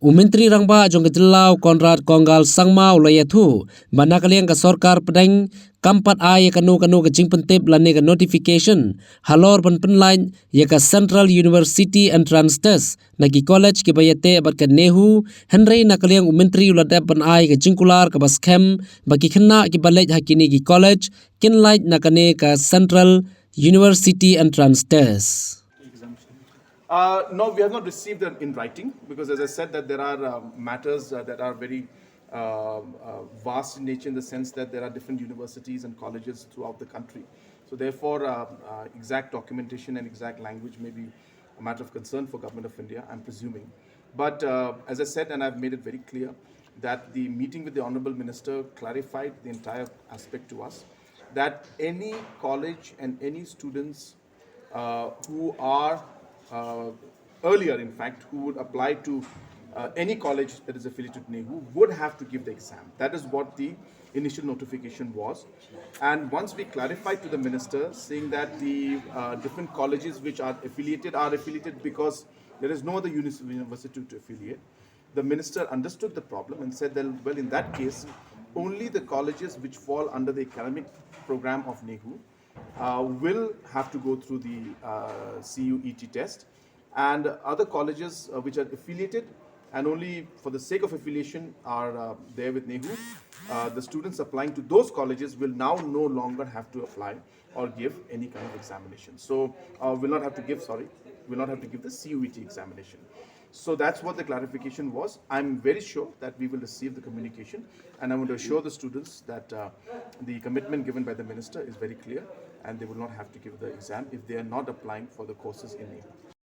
Umentri rangba jongkejelau Konrad Konggal Sangmau layathu manakaliang ka sorkar pedang kampat ay kanu kecing pentip lane ka notification halor penlain ya ka Central University Entrance Test nagi college ke bayate abat ka Nehu Henry nakaliang umentri uladap pen ay ka jingkular ka baskem bagi kena ki balej hakini ki college kinlight nakane ka Central University Entrance Test. No, we have not received them in writing because, as I said, that there are matters that are very vast in nature in the sense that there are different universities and colleges throughout the country. So, therefore, exact documentation and exact language may be a matter of concern for Government of India, I'm presuming. But as I said, and I've made it very clear that the meeting with the Honorable Minister clarified the entire aspect to us that any college and any students who are earlier, in fact, who would apply to any college that is affiliated to Nehu would have to give the exam. That is what the initial notification was. And once we clarified to the minister, saying that the different colleges which are affiliated because there is no other university to affiliate, the minister understood the problem and said that, well, in that case, only the colleges which fall under the academic program of Nehu will have to go through the CUET test, and other colleges which are affiliated and only for the sake of affiliation are there with Nehu, the students applying to those colleges will now no longer have to apply or give any kind of examination. So will not have to give the CUET examination. So that's what the clarification was. I'm very sure that we will receive the communication, and I want to assure the students that the commitment given by the minister is very clear, and they will not have to give the exam if they are not applying for the courses in Nehu.